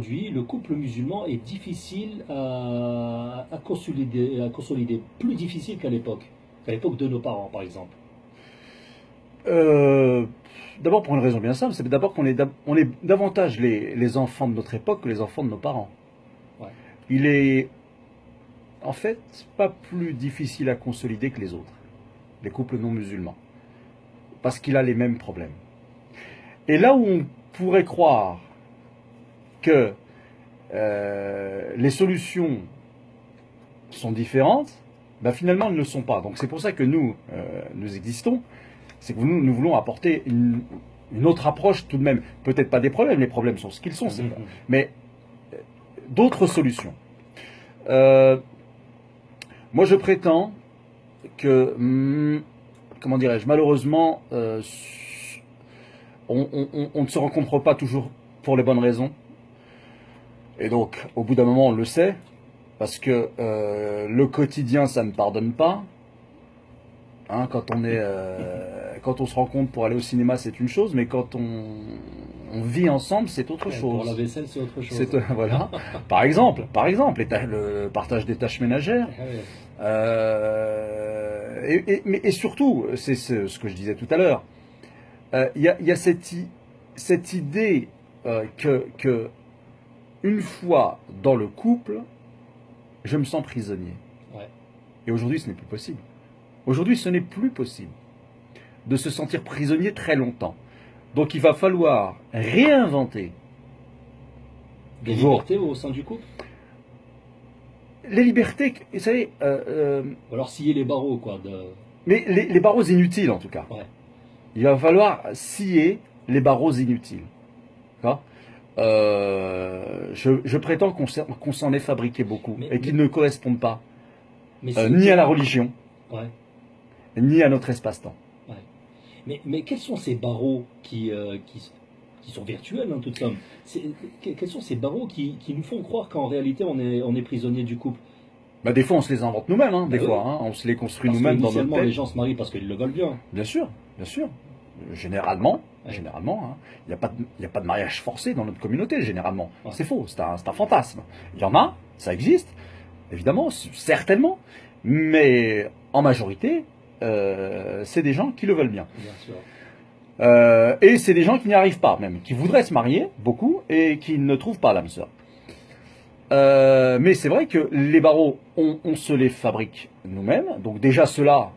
Aujourd'hui, le couple musulman est difficile à consolider, plus difficile qu'à l'époque de nos parents, par exemple. Euh, D'abord pour une raison bien simple, c'est d'abord on est davantage les enfants de notre époque que les enfants de nos parents. Ouais. Il est en fait pas plus difficile à consolider que les autres, les couples non musulmans, parce qu'il a les mêmes problèmes. Et là où on pourrait croire que les solutions sont différentes, ben finalement elles ne le sont pas. Donc c'est pour ça que nous existons, c'est que nous voulons apporter une autre approche tout de même. Peut-être pas des problèmes, les problèmes sont ce qu'ils sont, Mhm. mais d'autres solutions. Euh, Moi je prétends que, comment dirais-je, malheureusement, on ne se rencontre pas toujours pour les bonnes raisons. Et donc, au bout d'un moment, on le sait, parce que le quotidien, ça ne pardonne pas. Hein, quand on se rencontre pour aller au cinéma, c'est une chose, mais quand on vit ensemble, c'est autre Pour la chose. vaisselle, c'est autre chose. C'est voilà. Par exemple, le partage des tâches ménagères. Ouais. Et surtout, c'est ce que je disais tout à l'heure. Il y a cette idée que une fois dans le couple, je me sens prisonnier. Ouais. Et aujourd'hui, ce n'est plus possible. Aujourd'hui, ce n'est plus possible de se sentir prisonnier très longtemps. Donc il va falloir réinventer Des toujours libertés au sein du couple. les libertés, vous savez, Ou alors scier les barreaux, quoi. mais les barreaux inutiles en tout cas. Ouais. Il va falloir scier les barreaux inutiles. D'accord. Je prétends qu'on s'en est fabriqué beaucoup Mais, et mais, qu'ils ne correspondent pas mais ni à la religion, ouais, ni à notre espace-temps. ouais. Mais quels sont ces barreaux qui sont virtuels, en toute somme? Quels sont ces barreaux qui nous font croire qu'en réalité on est prisonnier du couple? Bah, des fois, on se les invente nous-mêmes, hein, Bah des oui, fois, hein, on se les construit parce nous-mêmes dans notre qu'initialement les tête. gens se marient parce qu'ils le veulent bien. Bien sûr, bien sûr. Généralement, Ouais, hein, il y a pas de mariage forcé dans notre communauté, généralement. ouais. C'est faux, c'est un fantasme. Il y en a, ça existe, évidemment, certainement, mais en majorité, c'est des gens qui le veulent bien. Bien sûr. Et c'est des gens qui n'y arrivent pas, même, qui voudraient se marier, beaucoup, et qui ne trouvent pas l'âme sœur. Mais c'est vrai que les barreaux, on se les fabrique nous-mêmes. Donc déjà ceux-là,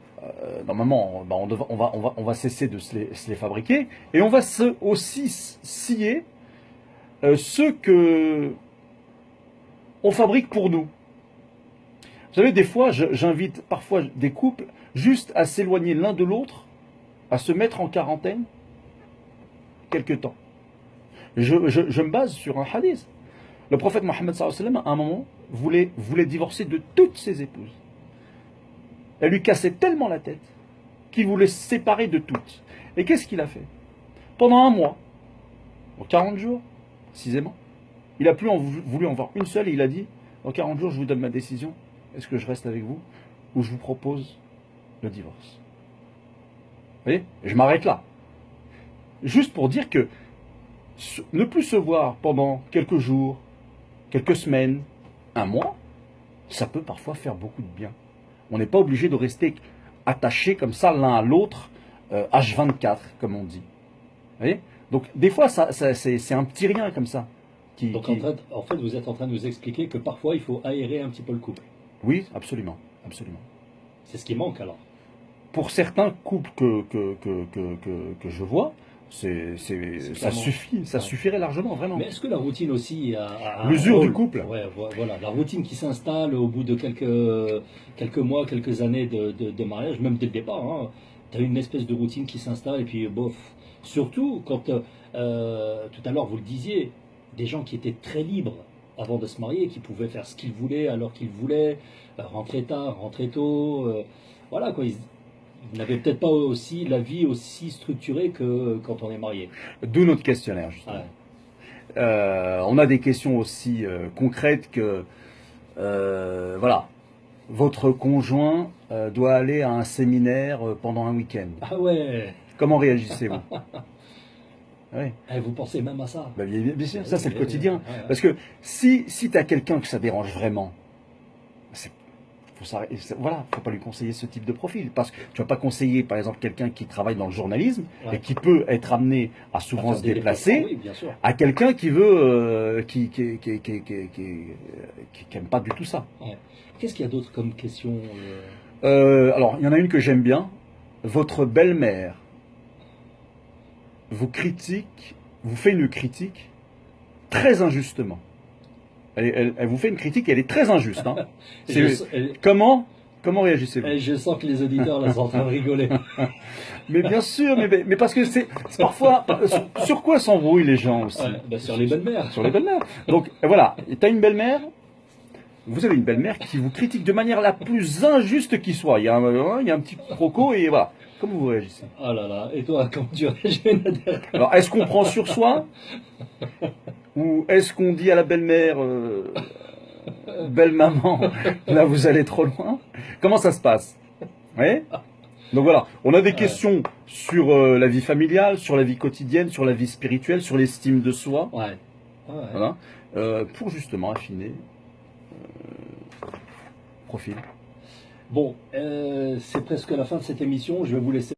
normalement, bah, on va cesser de se les fabriquer. Et on va aussi scier ceux que on fabrique pour nous. Vous savez, des fois, j'invite parfois des couples juste à s'éloigner l'un de l'autre, à se mettre en quarantaine quelque temps. Je me base sur un hadith. Le prophète Mohammed sallallahu alayhi wa sallam, à un moment, voulait divorcer de toutes ses épouses. Elle lui cassait tellement la tête qu'il voulait se séparer de toutes. Et qu'est-ce qu'il a fait? Pendant un mois, en 40 jours, précisément, il a plus voulu en voir une seule et il a dit, en 40 jours, je vous donne ma décision. Est-ce que je reste avec vous ou je vous propose le divorce? Vous voyez? Et je m'arrête là. Juste pour dire que ne plus se voir pendant quelques jours, quelques semaines, un mois, ça peut parfois faire beaucoup de bien. On n'est pas obligé de rester attachés comme ça l'un à l'autre, H24, comme on dit. Vous voyez? Donc des fois, c'est un petit rien comme ça. Donc en fait, vous êtes en train de nous expliquer que parfois il faut aérer un petit peu le couple. Oui, absolument. Absolument. C'est ce qui manque alors. Pour certains couples que je vois, ça Clairement. suffit, ça Ouais. suffirait largement, vraiment. Mais est-ce que la routine aussi a un L'usure du rôle? couple. Ouais, voilà, la routine qui s'installe au bout de quelques mois, quelques années de mariage, même dès le départ, hein, tu as une espèce de routine qui s'installe et puis bof. Surtout quand, tout à l'heure vous le disiez, des gens qui étaient très libres avant de se marier, qui pouvaient faire ce qu'ils voulaient alors qu'ils voulaient, rentrer tard, rentrer tôt, voilà quoi, ils n'avaient peut-être pas aussi la vie aussi structurée que quand on est marié. D'où notre questionnaire, justement. Ouais. On a des questions aussi concrètes que, voilà, votre conjoint doit aller à un séminaire pendant un week-end. Ah ouais. Comment réagissez-vous? Ouais. Eh, vous pensez même à ça? Bah, bien sûr, ça c'est le Oui, quotidien. ouais, ouais. Parce que si tu as quelqu'un que ça dérange vraiment, voilà, faut pas lui conseiller ce type de profil. Parce que tu vas pas conseiller, par exemple, quelqu'un qui travaille dans le journalisme Ouais. et qui peut être amené à À souvent faire se des déplacements, déplacer, oui, bien sûr. à quelqu'un qui veut, qui aime pas du tout ça. Ouais. Qu'est-ce qu'il y a d'autre comme question Alors, il y en a une que j'aime bien. Votre belle-mère vous critique, vous fait une critique très injustement. Elle vous fait une critique, elle est très injuste. Hein. Comment réagissez-vous? Je sens que les auditeurs là sont en train de rigoler. Mais bien sûr, mais parce que c'est parfois sur quoi s'embrouillent les gens aussi? Ouais, bah, sur les belles-mères. Sur les belles-mères. Donc voilà, tu as une belle-mère, vous avez une belle-mère qui vous critique de manière la plus injuste qui soit. Il y a un petit croco et voilà. Comment vous réagissez? Oh là là, et toi, comment tu réagis, Nader? Alors, est-ce qu'on prend sur soi? Ou est-ce qu'on dit à la belle-mère, belle maman, là vous allez trop loin? Comment ça se passe? Ouais. Donc voilà, on a des questions sur la vie familiale, sur la vie quotidienne, sur la vie spirituelle, sur l'estime de soi. Ouais. Ouais. Voilà. Pour justement affiner profil. Bon, c'est presque la fin de cette émission. Je vais vous laisser.